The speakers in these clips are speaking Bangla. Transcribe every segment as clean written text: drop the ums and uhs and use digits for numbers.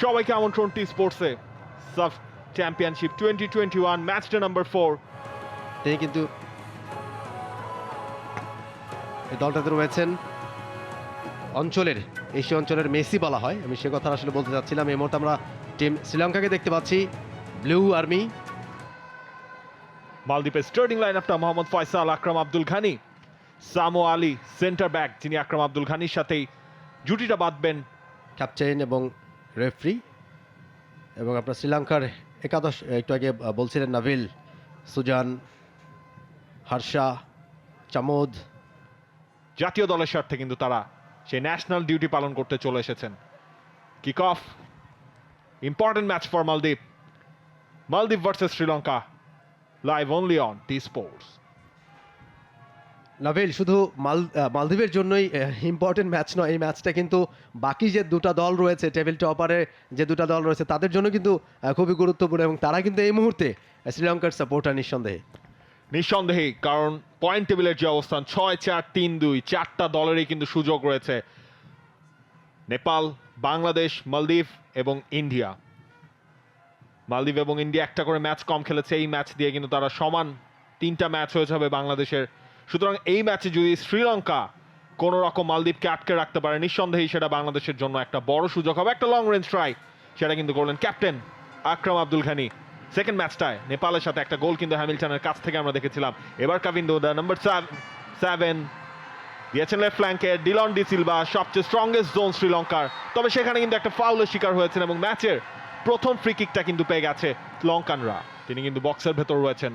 সবাইকে আমন্ত্রণ টি স্পোর্টসে সাফ চ্যাম্পিয়নশিপ 2021 ম্যাচটা নাম্বার 4। তিনি কিন্তু এই দলটাতে রয়েছেন অঞ্চলের এশিয়া অঞ্চলের মেসি বলা হয়, আমি সে কথা আসলে বলতে চাচ্ছিলাম। এই মুহূর্তে আমরা টিম শ্রীলঙ্কাকে দেখতে পাচ্ছি, ব্লু আর্মি। মালদ্বীপের স্টার্টিং লাইনআপটা মোহাম্মদ ফয়সাল, আকরাম আব্দুল ঘানি, সামো আলী সেন্টার ব্যাক, যিনি আকরাম আব্দুল ঘানির সাথেই জুটিটা বাঁধবেন। ক্যাপ্টেন এবং রেফারি। এবং আপনার শ্রীলঙ্কার একাদশ একটু আগে বলছিলেন নাভিল, সুজান, হর্ষা, চামোদ। জাতীয় দলের স্বার্থে কিন্তু তারা সেই ন্যাশনাল ডিউটি পালন করতে চলে এসেছেন। Kick off, important match for মালদ্বীপ। মালদ্বীপ versus Sri Lanka, live only on T Sports. Neville, শুধু মালদ্বীপের জন্যই ইম্পর্টেন্ট ম্যাচ নয়, এই ম্যাচটা কিন্তু বাকি যে দুটা দল রয়েছে, টেবিল টপারে যে দুটা দল রয়েছে তাদের জন্য কিন্তু খুবই গুরুত্বপূর্ণ, এবং তারা কিন্তু এই মুহূর্তে শ্রীলঙ্কার সাপোর্টার নিঃসন্দেহে, কারণ পয়েন্ট টেবিলের যে অবস্থান 6-4-3-2, চারটা দলেরই কিন্তু সুযোগ রয়েছে। নেপাল, বাংলাদেশ, মালদ্বীপ এবং ইন্ডিয়া। মালদ্বীপ এবং ইন্ডিয়া একটা করে ম্যাচ কম খেলেছে, এই ম্যাচ দিয়ে কিন্তু তারা সমান 3টা ম্যাচ হয়ে যাবে বাংলাদেশের। সুতরাং এই ম্যাচে যদি শ্রীলঙ্কা কোনো রকম মালদ্বীপকে আটকে রাখতে পারে, নিঃসন্দেহেই সেটা বাংলাদেশের জন্য একটা বড় সুযোগ হবে। একটা লং রেঞ্জ ট্রাই সেটা কিন্তু করলেন ক্যাপ্টেন আকরাম আব্দুল ঘানি। সেকেন্ড ম্যাচটায় নেপালের সাথে একটা গোল কিন্তু হ্যামিল্টনের কাছ থেকে আমরা দেখেছিলাম। এবার কাভিন্দো, দ্য নাম্বার 7 দিয়েছেন লেফট ফ্ল্যাঙ্কে। ডিলন ডি সিলভা, সবচেয়ে স্ট্রংগেস্ট জোন শ্রীলঙ্কার, তবে সেখানে কিন্তু একটা ফাউলের শিকার হয়েছেন এবং ম্যাচের প্রথম ফ্রি কিকটা কিন্তু পেয়ে গেছে লঙ্কানরা। তিনি কিন্তু বক্সের ভেতর রয়েছেন।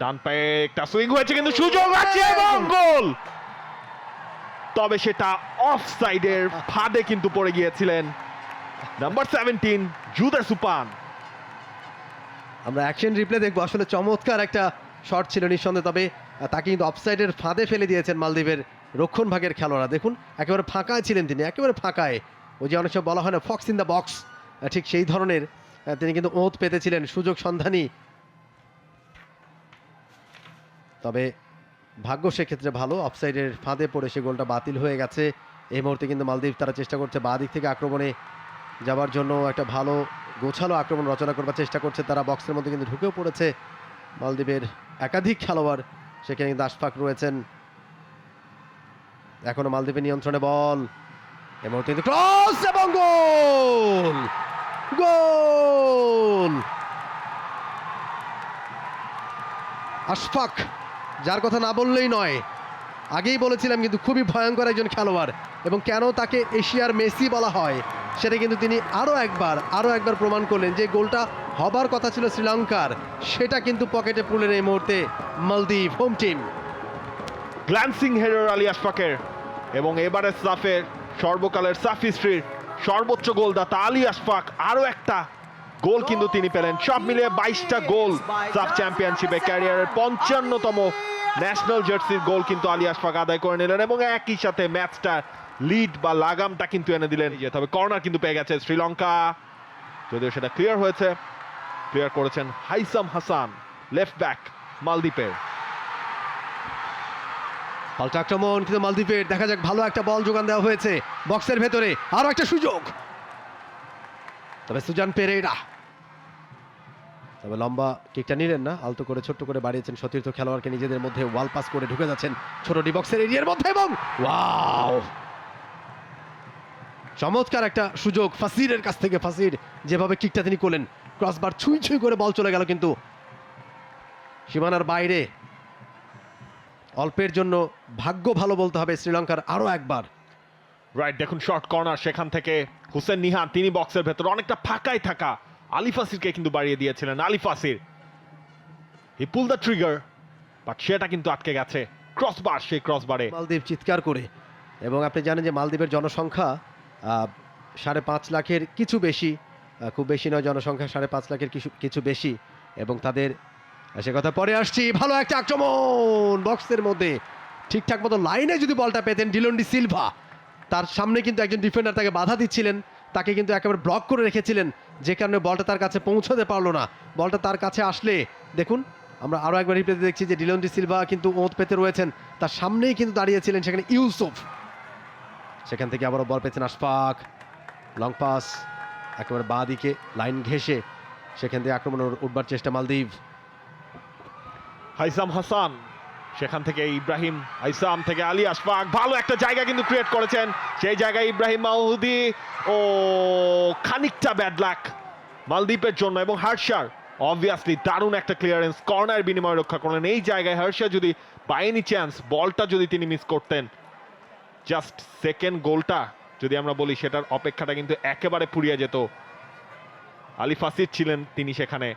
ডান পায়ে একটা সুইং হয়েছে, কিন্তু সুযোগ আছে এবং গোল, তবে সেটা অফ সাইডের ফাঁদে কিন্তু পড়ে গিয়েছিলেন নাম্বার 17 জুদার সুপান। আমরা অ্যাকশন রিপ্লে দেখবো, আসলে চমৎকার একটা শট ছিল নিঃসন্দেহে, তবে তাকে কিন্তু অফসাইডের ফাঁদে ফেলে দিয়েছেন মালদ্বীপের রক্ষণ ভাগের খেলোয়াড়রা। দেখুন, একেবারে ফাঁকায় ছিলেন তিনি, একেবারে ফাঁকায়। ওই যে অনেক সময় বলা হয় না, ফক্স ইন দ্য বক্স, ঠিক সেই ধরনের তিনি কিন্তু ওঁত পেতেছিলেন, সুযোগ সন্ধানী। তবে ভাগ্য সেক্ষেত্রে ভালো, অফসাইডের ফাঁদে পড়ে সে গোলটা বাতিল হয়ে গেছে। এই মুহূর্তে কিন্তু মালদ্বীপ তারা চেষ্টা করছে বাঁ দিক থেকে আক্রমণে যাবার জন্য, একটা ভালো গোছালো আক্রমণ রচনা করবার চেষ্টা করছে তারা। বক্সের মধ্যে কিন্তু ঢুকেও পড়েছে মালদ্বীপের একাধিক খেলোয়াড়, সেখানে কিন্তু আশফাক রয়েছেন। এখনো মালদ্বীপের নিয়ন্ত্রণে বল, এই মুহূর্তে কিন্তু ক্রস এবং গোল। গোল আশফাক, যার কথা না বললেই নয়, আগেই বলেছিলাম কিন্তু খুবই ভয়ঙ্কর একজন খেলোয়াড়, এবং কেন তাকে এশিয়ার মেসি বলা হয় সেটা কিন্তু তিনি আরও একবার প্রমাণ করলেন। যে গোলটা হবার কথা ছিল শ্রীলঙ্কার, সেটা কিন্তু পকেটে পুরলেন এই মুহূর্তে মালদ্বীপ home team. Glancing header Ali আশফাকের, এবং এবারে সাফের সর্বকালের সাফ হিস্ট্রির সর্বোচ্চ গোলদাতা আলী আশফাক আরও একটা গোল কিন্তু তিনি পেলেন। সব মিলিয়ে 22টা গোল সাফ চ্যাম্পিয়নশিপে, ক্যারিয়ারের 55তম ন্যাশনাল জার্সির গোল কিন্তু আলী আশফাক আদায় করে নিলেন, এবং একই সাথে ম্যাচটা লিড বা লাগামটা কিন্তু এনে দিলেন। তবে কর্নার কিন্তু পেয়ে গেছে শ্রীলঙ্কা, যদিও সেটা ক্লিয়ার করেছেন হাইসাম হাসান, লেফট ব্যাক মালদ্বীপের। পাল্টা আক্রমণ কিন্তু মালদ্বীপের, দেখা যাক, ভালো একটা বল যোগান দেওয়া হয়েছে বক্সের ভেতরে, আরো একটা সুযোগ। তবে সুজান পেরেরা, তবে লম্বা কিকটা নিলেন না, আলতো করে ছোট্ট করে বাড়িয়েছেন সতীর্থ খেলোয়াড়কে, নিজেদের মধ্যে ওয়াল পাস করে ঢুকে যাচ্ছেন ছোট ডি বক্সের এরিয়ার মধ্যে, এবং ওয়াও, চমৎকার একটা সুযোগ ফাসিরের কাছ থেকে। ফাসির যেভাবে কিকটা তিনি করলেন, ক্রসবার ছুঁই করে বল চলে গেল কিন্তু সীমানার বাইরে। অল্পের জন্য ভাগ্য ভালো বলতে হবে শ্রীলঙ্কার আরো একবার। রাইট, দেখুন শর্ট কর্নার, সেখান থেকে হুসেন নিহান, তিনি বক্সের ভেতর অনেকটা ফাঁকায় থাকা আলী ফাসিরকে কিন্তু বাড়িয়ে দিয়েছিলেন। আলী ফাসির, হি পুল দ্য ট্রিগার, বাট সেটা কিন্তু আটকে গেছে ক্রসবার, সেই ক্রসবারে মালদ্বীপ চিৎকার করে। এবং আপনি জানেন যে মালদ্বীপের জনসংখ্যা 5.5 লাখের কিছু বেশি, খুব বেশি নয় জনসংখ্যা, 5.5 লাখের কিছু বেশি, এবং তাদের সে কথা পরে আসছি। ভালো একটা আক্রমণ বক্সের মধ্যে, ঠিকঠাক মতো লাইনে যদি বলটা পেতেন ডিলন ডি সিলভা, তার সামনে কিন্তু একজন ডিফেন্ডার তাকে বাধা দিচ্ছিলেন, তাকে কিন্তু একেবারে ব্লক করে রেখেছিলেন, যে কারণে বলটা তার কাছে পৌঁছাতে পারলো না। বলটা তার কাছে আসলে দেখুন, আমরা আরও একবার রিপ্লেতে দেখছি যে ডিলন ডি সিলভা কিন্তু ওঁত পেতে রয়েছেন, তার সামনেই কিন্তু দাঁড়িয়েছিলেন সেখানে ইউসুফ। সেখান থেকে আবারও বল পেয়েছেন আশফাক, লং পাস, একেবারে বাঁ দিকে লাইন ঘেঁষে সেখান থেকে আক্রমণ উঠবার চেষ্টা মালদ্বীপ। হাইসাম হাসান, সেখান থেকে ইব্রাহিম, হাইসাম থেকে আলী আশফাক, ভালো একটা জায়গা কিন্তু ক্রিয়েট করেছেন, সেই জায়গায় ইব্রাহিম মাহমুদি, ও খানিকটা ব্যাড লাক মালদ্বীপের জন্য। এবং হার্ষার অবভিয়াসলি দারুণ একটা ক্লিয়ারেন্স, কর্নার বিনিময়ে রক্ষা করলেন। এই জায়গায় হার্ষা যদি বাই এনি চান্স বলটা যদি তিনি মিস করতেন, জাস্ট সেকেন্ড গোলটা যদি আমরা বলি, সেটার অপেক্ষাটা কিন্তু একেবারে পুড়িয়ে যেত। আলী ফাসির ছিলেন তিনি সেখানে।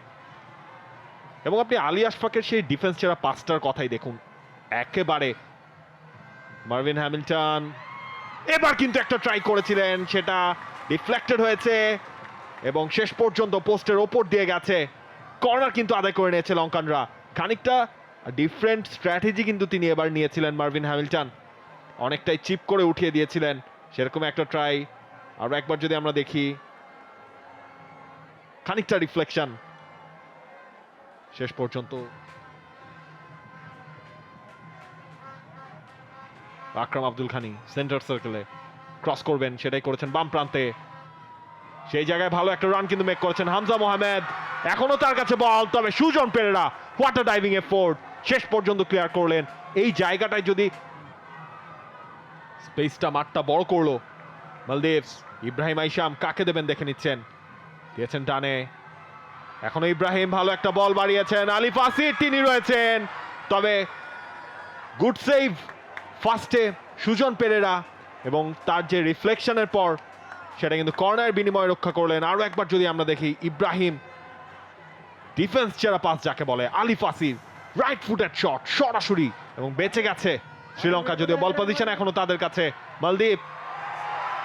এবং আপনি আলী আশফাকের সেই ডিফেন্স ছাড়া পাঁচটার কথাই দেখুন, একেবারে মার্ভিন হ্যামিল্টন এবার কিন্তু একটা ট্রাই করেছিলেন, সেটা ডিফ্লেক্টেড হয়েছে এবং শেষ পর্যন্ত পোস্টের ওপর দিয়ে গেছে। কর্নার কিন্তু আদায় করে নিয়েছে লঙ্কানরা। খানিকটা ডিফারেন্ট স্ট্র্যাটেজি কিন্তু তিনি এবার নিয়েছিলেন মার্ভিন হ্যামিল্টন, অনেকটাই চিপ করে উঠিয়ে দিয়েছিলেন, সেরকম একটা ট্রাই। আরো একবার যদি আমরা দেখি, খানিকটা রিফ্লেকশন, শেষ পর্যন্ত আকরাম আব্দুল খানি সেন্টার সার্কেলে ক্রস করবেন, সেটাই করেছেন বাম প্রান্তে। সেই জায়গায় ভালো একটা রান কিন্তু মেক করেছেন হামজা মোহাম্মদ, এখনো তার কাছে বল, তবে Sujan Perera what a diving effort, শেষ পর্যন্ত ক্লিয়ার করলেন। এই জায়গাটায় যদি স্পেসটা মাঠটা বড় করলো মালদ্বীপস। ইব্রাহিম আইসাম কাকে দেবেন দেখে নিচ্ছেন, দিয়েছেন ডানে, এখনো ইব্রাহিম ভালো একটা বল বাড়িয়েছেন, আলী ফাসির তিনি রয়েছেন, তবে গুড সেভ ফার্স্টে সুজন পেরেরা, এবং তার যে রিফ্লেকশনের পর সেটা কিন্তু কর্নার বিনিময়ে রক্ষা করলেন। আরো একবার যদি আমরা দেখি, ইব্রাহিম ডিফেন্স ছাড়া পাস যাকে বলে, আলী ফাসির রাইট ফুটেড শট সরাসরি এবং বেঁচে গেছে শ্রীলঙ্কা, যদিও বল পজিশন এখনো তাদের কাছে। মালদ্বীপ,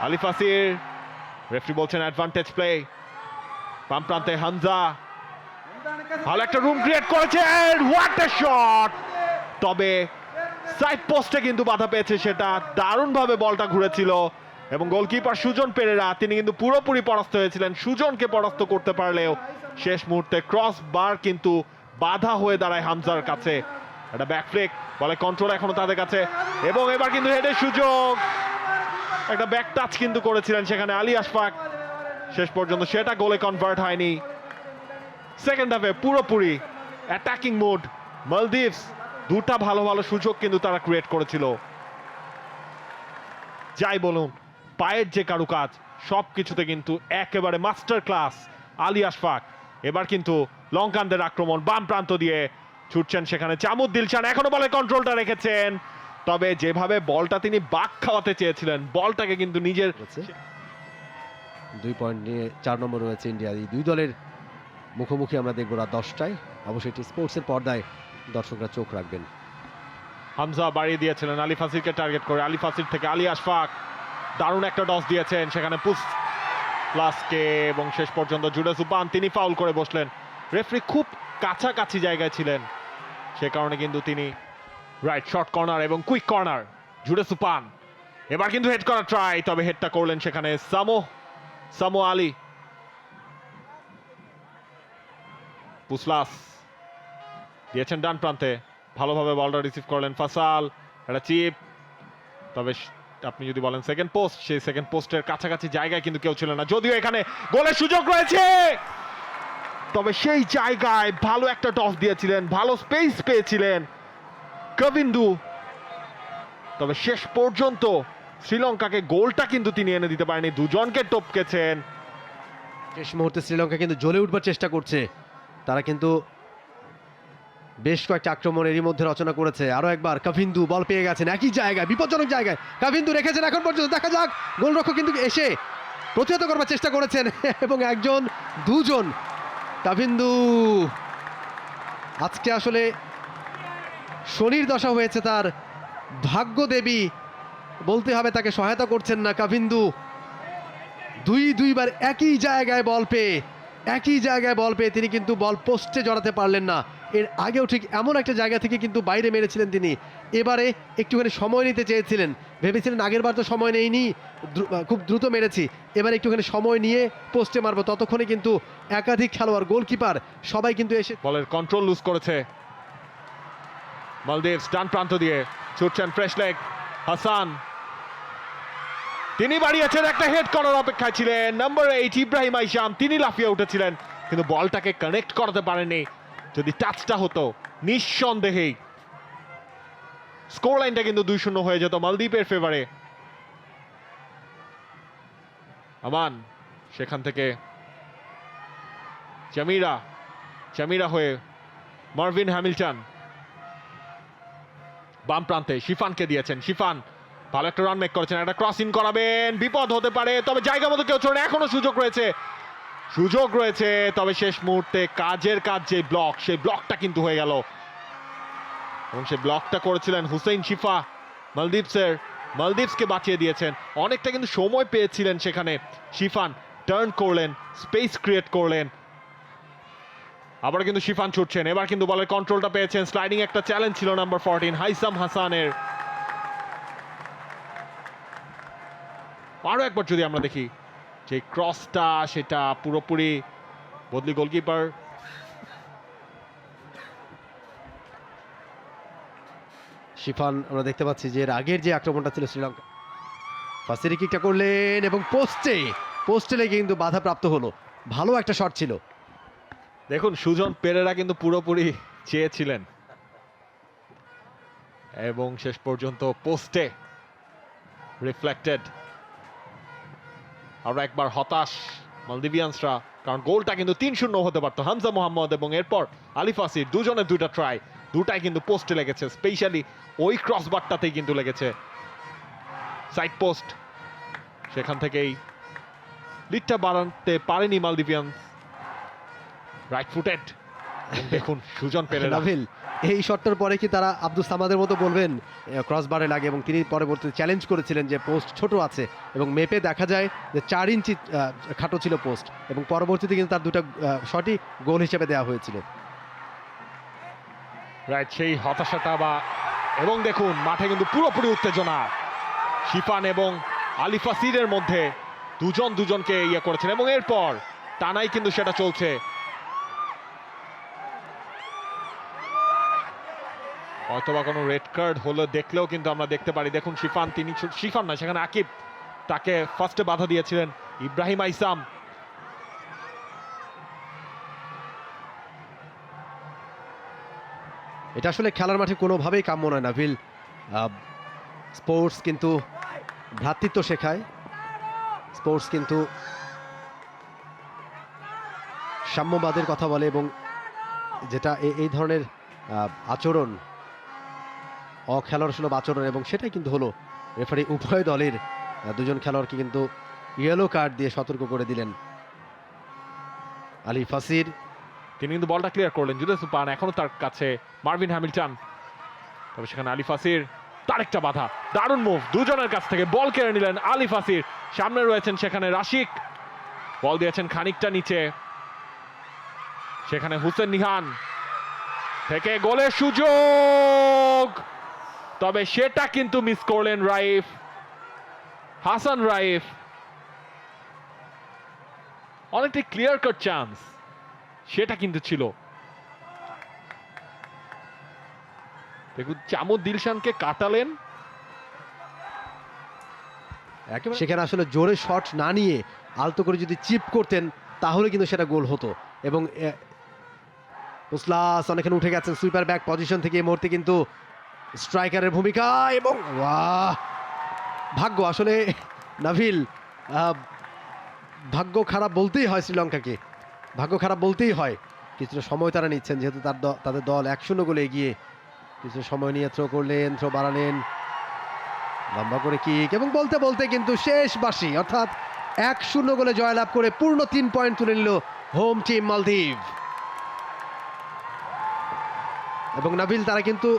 আলী ফাসির, রেফারি বলছেন অ্যাডভান্টেজ প্লে। বাম প্রান্তে হামজা ভালো একটা রুম ক্রিয়েট করেছেন, হোয়াট এ শট, তবে সাইড পোস্টে কিন্তু বাধা পেয়েছে, সেটা দারুণভাবে বলটা ঘুরেছিল এবং গোলকিপার সুজন পেরেরা তিনি কিন্তু পুরোপুরি পরাস্ত হয়েছিলেন। সুজনকে পরাস্ত করতে পারলেও শেষ মুহূর্তে ক্রস বার কিন্তু বাধা হয়ে দাঁড়ায় হামজার কাছে। একটা ব্যাকফ্লিক, বলে কন্ট্রোল এখনো তাদের কাছে, এবং এবার কিন্তু হেডের সুযোগ, একটা ব্যাক টাচ কিন্তু করেছিলেন সেখানে আলী আশফাক, শেষ পর্যন্ত সেটা গোলে কনভার্ট হয়নি। সেকেন্ড হাফে পুরোপুরি অ্যাটাকিং মুড মালদ্বীপস, দুটা ভালো ভালো সুযোগ কিন্তু তারা ক্রিয়েট করেছিল। যাই বলুন, পায়ের যে কারুকাজ সবকিছুতে কিন্তু একেবারে মাস্টার ক্লাস আলী আশফাক। এবার কিন্তু লঙ্কানদের আক্রমণ, বাম প্রান্ত দিয়ে ছুটছেন সেখানে চামুদ দিলশান, এখনো বলে কন্ট্রোলটা রেখেছেন, তবে যেভাবে বলটা তিনি বাক খাওয়াতে চেয়েছিলেন, বলটাকে কিন্তু নিজের 2 পয়েন্ট নিয়ে 4 নম্বর রয়েছে ইন্ডিয়া। এই দুই দলের মুখোমুখি আমরা দেখবো রাত 10টায়, অবশ্যই এটি স্পোর্টসের পর্দায় দর্শকরা চোখ রাখবেন। হামজা বাড়িয়ে দিয়েছিলেন আলী ফাসিরকে টার্গেট করে, আলী ফাসির থেকে আলী আশফাক দারুণ একটা ডস দিয়েছেন সেখানে পুস প্লাসকে, এবং শেষ পর্যন্ত জুডেসুপান তিনি ফাউল করে বসলেন। রেফারি খুব কাছাকাছি জায়গায় ছিলেন, সে কারণে কিন্তু তিনি রাইট শর্ট কর্নার এবং কুইক কর্নার জুডেসুপান, এবার কিন্তু হেড করা ট্রাই, তবে হেডটা করলেন সেখানে সামো আলী। পুসলাস দিয়েছেন ডান প্রান্তে, ভালোভাবে বলটা রিসিভ করলেন ফাসাল, একটা চিপ, তবে আপনি যদি বলেন সেকেন্ড পোস্ট, সেই সেকেন্ড পোস্টের কাছাকাছি জায়গায় কিন্তু কেউ ছিল না, যদিও এখানে গোলের সুযোগ রয়েছে, তবে সেই জায়গায় ভালো একটা টস দিয়েছিলেন, ভালো স্পেস পেয়েছিলেন কবিন্দু, তবে শেষ পর্যন্ত শ্রীলঙ্কাকে গোলটা কিন্তু তিনি এনে দিতে পারেনি, দুজনকে টপকেছেন। শেষ মুহূর্তে শ্রীলঙ্কা কিন্তু জ্বলে উঠবার চেষ্টা করছে, তারা কিন্তু বেশ কয়েকটা আক্রমণ এরই মধ্যে রচনা করেছে। আরো একবার কাভিন্দু বল পেয়ে গেছেন একই জায়গায়, বিপজ্জনক জায়গায় কাভিন্দু রেখেছেন এখন পর্যন্ত, দেখা যাক গোলরক্ষক কিন্তু এসে প্রতিহত করবার চেষ্টা করেছেন এবং একজন দুজন কাভিন্দু, আজকে আসলে শনির দশা হয়েছে তার, ভাগ্য দেবী বলতে হবে, তাকে সহায়তা করছেন না কাভিন্দু। দুইবার একই জায়গায় বল পেয়ে তিনি কিন্তু বল পোস্টে জড়াতে পারলেন না। এর আগেও ঠিক এমন একটা জায়গা থেকে কিন্তু বাইরে মেরেছিলেন তিনি, এবারে একটুখানি সময় নিতে চেয়েছিলেন, ভেবেছিলেন আগের বার তো সময় নেইনি, খুব দ্রুত মেরেছি, এবার একটুখানি সময় নিয়ে পোস্টে মারবো, ততক্ষণে কিন্তু একাধিক খেলোয়াড়, গোলকিপার সবাই কিন্তু এসে বলের কন্ট্রোল লুজ করেছে মালদ্বীপস। ডান প্রান্ত দিয়ে ছুটছেন ফ্রেশ লেগ হাসান, তিনি বাড়িয়েছেন, একটা হেড করার অপেক্ষায় ছিলেন নাম্বার 8 ইব্রাহিম আইসাম, তিনি লাফিয়ে উঠেছিলেন কিন্তু বলটাকে কানেক্ট করতে পারেননি। যদি টাচটা হতো নিঃসন্দেহেই স্কোর লাইনটা কিন্তু 2-0 হয়ে যেত মালদ্বীপের ফেভারে। আমান সেখান থেকে জামিরা হয়ে মার্ভিন হ্যামিল্টন, বাম প্রান্তে শিফানকে দিয়েছেন। শিফান ভালো একটা রান মেক করেছেন, একটা ক্রসিং করাবেন, বিপদ হতে পারে, তবে জায়গা মতো কেউ ছোড়েন, এখনো সুযোগ রয়েছে, তবে শেষ মুহূর্তে কাজের কাজ যে ব্লক, সেই ব্লকটা কিন্তু হয়ে গেল এবং সেই ব্লকটা করেছিলেন হুসেইন শিফা। মালদ্বীপসকে বাঁচিয়ে দিয়েছেন, অনেকটা কিন্তু সময় পেয়েছিলেন সেখানে। শিফান টার্ন করলেন, স্পেস ক্রিয়েট করলেন, আবার কিন্তু শিফান ছুটছেন, এবার কিন্তু বলের কন্ট্রোলটা পেয়েছেন। স্লাইডিং একটা চ্যালেঞ্জ ছিল নাম্বার 14 হাইসাম হাসানের। আরো একবার যদি আমরা দেখি যে ক্রসটা, সেটা পুরোপুরি বদলি গোলকিপার শিফান আমরা দেখতে পাচ্ছি যে এর আগের যে আক্রমণটা ছিল শ্রীলঙ্কা, ফাসিরি কিকটা করলেন এবং পোস্টে লেগে কিন্তু বাধাপ্রাপ্ত হলো। ভালো একটা শট ছিল। দেখুন সুজন পেরেরা কিন্তু পুরোপুরি চেয়েছিলেন এবং শেষ পর্যন্ত পোস্টে রিফ্লেক্টেড। আর একবার হতাশ মালদিভিয়ানসরা, কারণ গোলটা কিন্তু 3-0 হতে পারতো। হামজা মোহাম্মদ এবং এরপর আলী ফাসির দুজনের দুইটা ট্রাই, দুটাই কিন্তু পোস্টে লেগেছে, স্পেশালি ওই ক্রসবারটাতেই কিন্তু লেগেছে সাইড পোস্ট। সেখান থেকেই লিডটা বাড়াতে পারেনি মালদিভিয়ান। রাইট ফুটেড, দেখুন সুজন পেরেরা। নাভিল এই শটটার পরে কি তারা আব্দুল সামাদের মতো বলবেন ক্রসবারে লাগে, এবং তিনি পরবর্তীতে চ্যালেঞ্জ করেছিলেন যে পোস্ট ছোট আছে এবং মেপে দেখা যায় যে 4 ইঞ্চি খাটো ছিল পোস্ট, এবং পরবর্তীতে কিন্তু তার দুটো শটই গোল হিসেবে দেওয়া হয়েছিল। রাইট, সেই হতাশাটা এবং দেখুন মাঠে কিন্তু পুরোপুরি উত্তেজনা। শিফান এবং আলী ফাসিরের মধ্যে দুজনকে ইয়ে করেছেন এবং এরপর টানাই কিন্তু সেটা চলছে। হয়তোবা কোনো রেড কার্ড হলো দেখলেও কিন্তু আমরা দেখতে পারি। দেখুন শিফান না, সেখানে আকিব তাকে ফার্স্টে বাধা দিয়েছিলেন। ইব্রাহিম আইসাম, এটা আসলে খেলার মাঠে কোনোভাবেই কাম্য নয় নাভিল। স্পোর্টস কিন্তু ভ্রাতৃত্ব শেখায়, স্পোর্টস কিন্তু সাম্যবাদের কথা বলে, এবং যেটা এই ধরনের আচরণ অখেলোয়াড় সুলভ আচরণ, এবং সেটাই কিন্তু হলো। রেফারি উভয় দলের দুজন খেলোয়াড়কে কিন্তু ইয়েলো কার্ড দিয়ে সতর্ক করে দিলেন। আলী ফাসির তিনি কিন্তু বলটা ক্লিয়ার করলেন, জুদেসু পান এখনো তার কাছে মার্ভিন হ্যামিল্টন, তবে সেখানে আলী ফাসির তার একটা বাধা, দারুণ মুভ, দুজনের কাছ থেকে বল কেড়ে নিলেন আলী ফাসির। সামনে রয়েছেন সেখানে রাশিক, বল দিয়েছেন খানিকটা নিচে, সেখানে হুসেন নিহান থেকে গোলের সুযোগ, তবে সেটা কিন্তু মিস করলেন হাসান রাইফ। অনেকটা ক্লিয়ার কাট চান্স সেটা কিন্তু ছিল। দেখুন চামুদ দিলশানকে কাটালেন, সেখানে আসলে জোরে শট না নিয়ে আলতো করে যদি চিপ করতেন তাহলে কিন্তু সেটা গোল হতো। এবং পুসলাস অনেকখানি উঠে গেছেন সুইপার ব্যাক পজিশন থেকে, এই মুহূর্তে কিন্তু স্ট্রাইকারের ভূমিকা, এবং ভাগ্য আসলে নাভিল, ভাগ্য খারাপ বলতেই হয় শ্রীলঙ্কাকে, ভাগ্য খারাপ বলতেই হয়। কিছুটা সময় তারা নিচ্ছেন, যেহেতু তাদের দল 1-0 গোলে এগিয়ে। কিছু সময় নিয়ে থ্রো করলেন, থ্রো বাড়ালেন, লম্বা করে কিক, এবং বলতে বলতে কিন্তু শেষ বাঁশি, অর্থাৎ 1-0 গোলে জয়লাভ করে পূর্ণ 3 পয়েন্ট তুলে নিল হোম টিম মালদ্বীপ। এবং নাভিল তারা কিন্তু